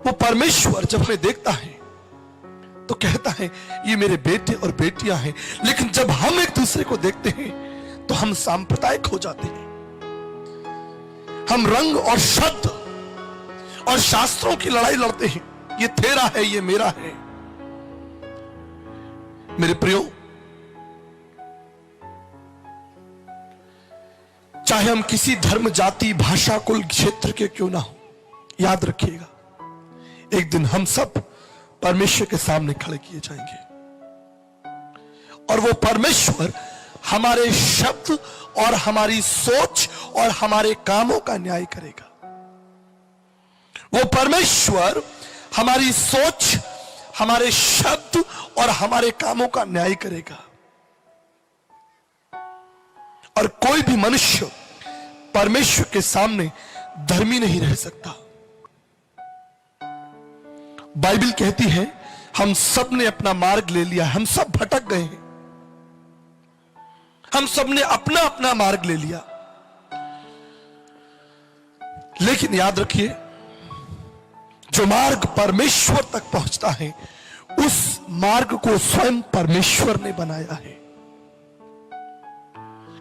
वो परमेश्वर जब हमें देखता है तो कहता है ये मेरे बेटे और बेटियां हैं। लेकिन जब हम एक दूसरे को देखते हैं तो हम सांप्रदायिक हो जाते हैं। हम रंग और शब्द और शास्त्रों की लड़ाई लड़ते हैं, ये तेरा है, ये मेरा है। मेरे प्रियो, चाहे हम किसी धर्म, जाति, भाषा, कुल, क्षेत्र के क्यों ना हो, याद रखिएगा एक दिन हम सब परमेश्वर के सामने खड़े किए जाएंगे और वो परमेश्वर हमारे शब्द और हमारी सोच और हमारे कामों का न्याय करेगा। वो परमेश्वर हमारी सोच, हमारे शब्द और हमारे कामों का न्याय करेगा। और कोई भी मनुष्य परमेश्वर के सामने धर्मी नहीं रह सकता। बाइबल कहती है हम सब ने अपना मार्ग ले लिया, हम सब भटक गए हैं, हम सब ने अपना अपना मार्ग ले लिया। लेकिन याद रखिए, जो मार्ग परमेश्वर तक पहुंचता है उस मार्ग को स्वयं परमेश्वर ने बनाया है।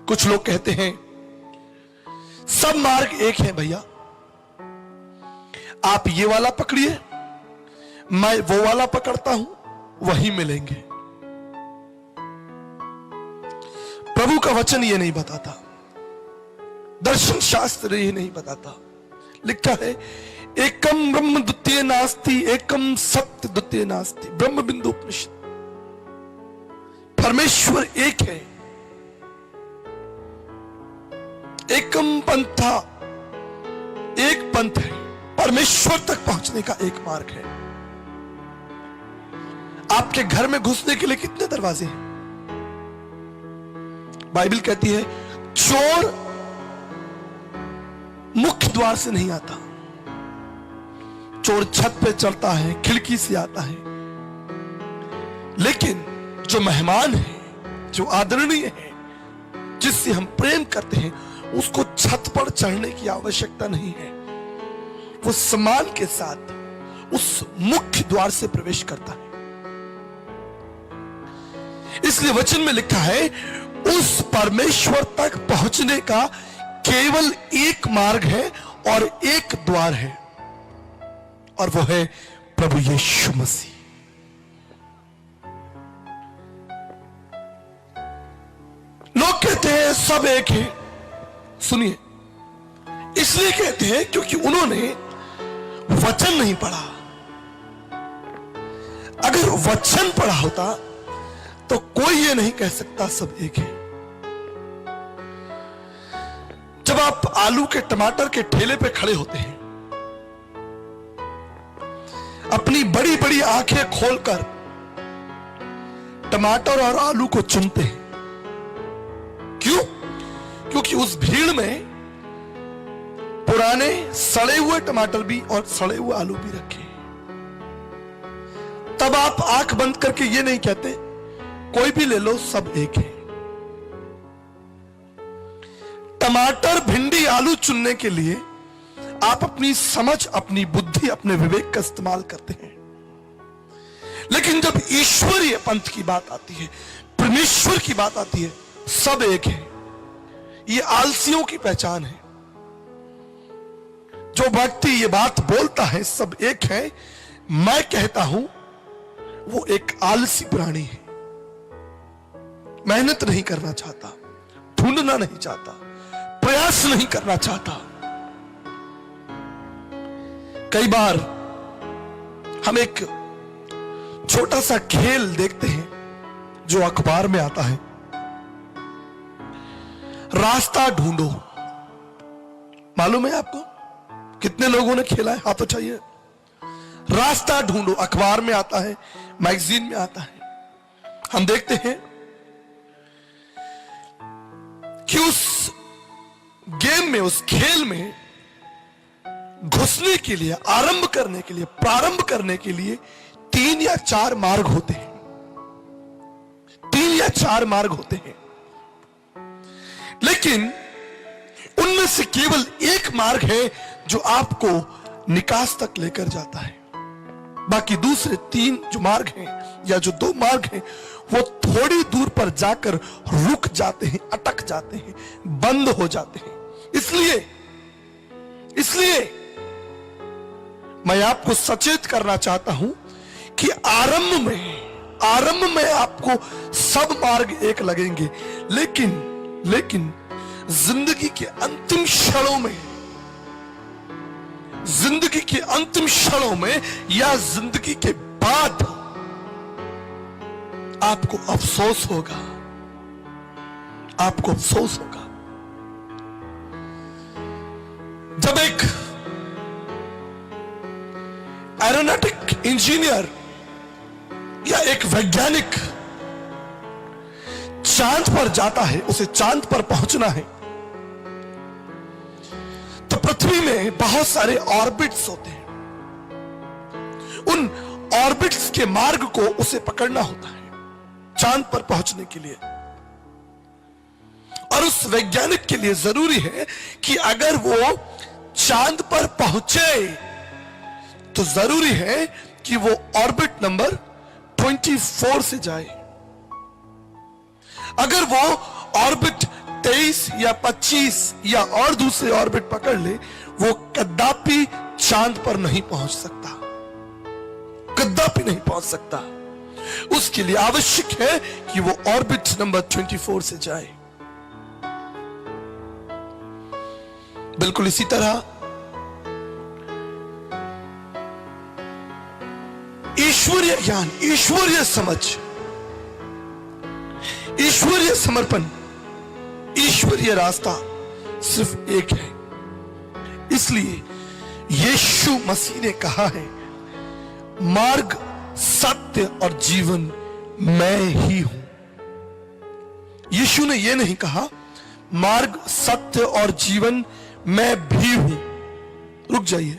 कुछ लोग कहते हैं सब मार्ग एक है भैया, आप ये वाला पकड़िए, मैं वो वाला पकड़ता हूं, वही मिलेंगे। प्रभु का वचन ये नहीं बताता, दर्शन शास्त्र ये नहीं बताता। लिखा है एकम ब्रह्म द्वितीय नास्ति, एकम सत्य द्वितीय नास्ति, ब्रह्म बिंदु उपनिषद। परमेश्वर एक है, एकम पंथा, एक पंथ है, परमेश्वर तक पहुंचने का एक मार्ग है। आपके घर में घुसने के लिए कितने दरवाजे हैं? बाइबल कहती है चोर मुख्य द्वार से नहीं आता, चोर छत पे चढ़ता है, खिड़की से आता है। लेकिन जो मेहमान है, जो आदरणीय है, जिससे हम प्रेम करते हैं, उसको छत पर चढ़ने की आवश्यकता नहीं है। वो सम्मान के साथ उस मुख्य द्वार से प्रवेश करता है। इसलिए वचन में लिखा है उस परमेश्वर तक पहुंचने का केवल एक मार्ग है और एक द्वार है, और वो है प्रभु यीशु मसीह। लोग कहते हैं सब एक है। सुनिए, इसलिए कहते हैं क्योंकि उन्होंने वचन नहीं पढ़ा। अगर वचन पढ़ा होता तो कोई ये नहीं कह सकता सब एक है। जब आप आलू के, टमाटर के ठेले पे खड़े होते हैं, अपनी बड़ी बड़ी आंखें खोलकर टमाटर और आलू को चुनते हैं। क्यों? क्योंकि उस भीड़ में पुराने सड़े हुए टमाटर भी और सड़े हुए आलू भी रखे। तब आप आंख बंद करके ये नहीं कहते कोई भी ले लो, सब एक है। टमाटर, भिंडी, आलू चुनने के लिए आप अपनी समझ, अपनी बुद्धि, अपने विवेक का इस्तेमाल करते हैं। लेकिन जब ईश्वरीय पंथ की बात आती है, परमेश्वर की बात आती है, सब एक है। ये आलसियों की पहचान है। जो व्यक्ति ये बात बोलता है सब एक है, मैं कहता हूं वो एक आलसी प्राणी है। मेहनत नहीं करना चाहता, ढूंढना नहीं चाहता, प्रयास नहीं करना चाहता। कई बार हम एक छोटा सा खेल देखते हैं जो अखबार में आता है, रास्ता ढूंढो। मालूम है आपको कितने लोगों ने खेला है? हाथ उठाइए। रास्ता ढूंढो अखबार में आता है, मैगजीन में आता है। हम देखते हैं कि उस गेम में, उस खेल में घुसने के लिए, आरंभ करने के लिए, प्रारंभ करने के लिए 3 या 4 मार्ग होते हैं। 3 या 4 मार्ग होते हैं, लेकिन उनमें से केवल एक मार्ग है जो आपको निकास तक लेकर जाता है। बाकी दूसरे 3 जो मार्ग हैं या जो 2 मार्ग हैं वो थोड़ी दूर पर जाकर रुक जाते हैं, अटक जाते हैं, बंद हो जाते हैं। इसलिए मैं आपको सचेत करना चाहता हूं कि आरंभ में आपको सब मार्ग एक लगेंगे, लेकिन जिंदगी के अंतिम क्षणों में या जिंदगी के बाद आपको अफसोस होगा। जब एक एरोनॉटिक इंजीनियर या एक वैज्ञानिक चांद पर जाता है, उसे चांद पर पहुंचना है, तो पृथ्वी में बहुत सारे ऑर्बिट्स होते हैं। उन ऑर्बिट्स के मार्ग को उसे पकड़ना होता है चांद पर पहुंचने के लिए। और उस वैज्ञानिक के लिए जरूरी है कि अगर वो चांद पर पहुंचे तो जरूरी है कि वो ऑर्बिट नंबर 24 से जाए। अगर वो ऑर्बिट 23 या 25 या और दूसरे ऑर्बिट पकड़ ले, वो कदापि चांद पर नहीं पहुंच सकता, कदापि नहीं पहुंच सकता। उसके लिए आवश्यक है कि वो ऑर्बिट नंबर 24 से जाए। बिल्कुल इसी तरह ईश्वरीय ज्ञान, ईश्वरीय समझ, ईश्वरीय समर्पण, ईश्वरीय रास्ता सिर्फ एक है। इसलिए यीशु मसीह ने कहा है, मार्ग, सत्य और जीवन मैं ही हूं। यीशु ने यह नहीं कहा मार्ग, सत्य और जीवन मैं भी हूं। रुक जाइए,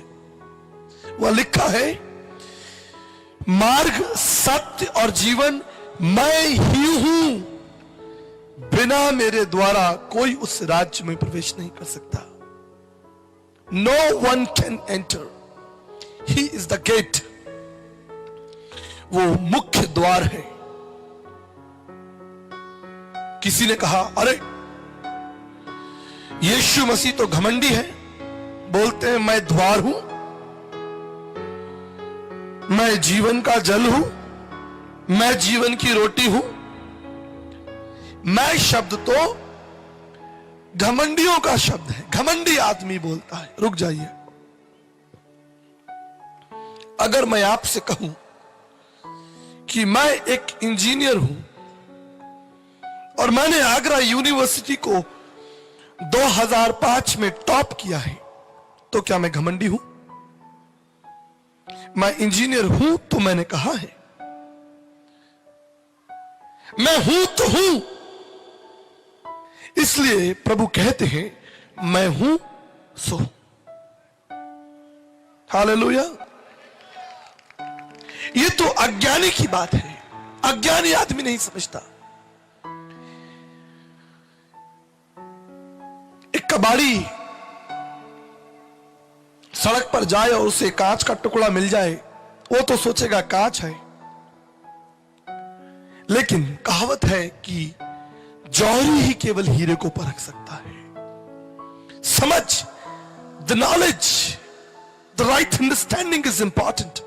वह लिखा है मार्ग, सत्य और जीवन मैं ही हूं, बिना मेरे द्वारा कोई उस राज्य में प्रवेश नहीं कर सकता। No one can enter. He is the gate. वो मुख्य द्वार है। किसी ने कहा, अरे यीशु मसीह तो घमंडी है, बोलते हैं मैं द्वार हूं, मैं जीवन का जल हूं, मैं जीवन की रोटी हूं। मैं शब्द तो घमंडियों का शब्द है, घमंडी आदमी बोलता है। रुक जाइए, अगर मैं आपसे कहूं कि मैं एक इंजीनियर हूं और मैंने आगरा यूनिवर्सिटी को 2005 में टॉप किया है, तो क्या मैं घमंडी हूं? मैं इंजीनियर हूं तो मैंने कहा है, मैं हूं तो हूं। इसलिए प्रभु कहते हैं मैं हूं सो। हालेलुया। ये तो अज्ञानी की बात है, अज्ञानी आदमी नहीं समझता। एक कबाड़ी सड़क पर जाए और उसे कांच का टुकड़ा मिल जाए, वो तो सोचेगा कांच है। लेकिन कहावत है कि जौहरी ही केवल हीरे को परख सकता है। समझ, the knowledge, the right understanding is important.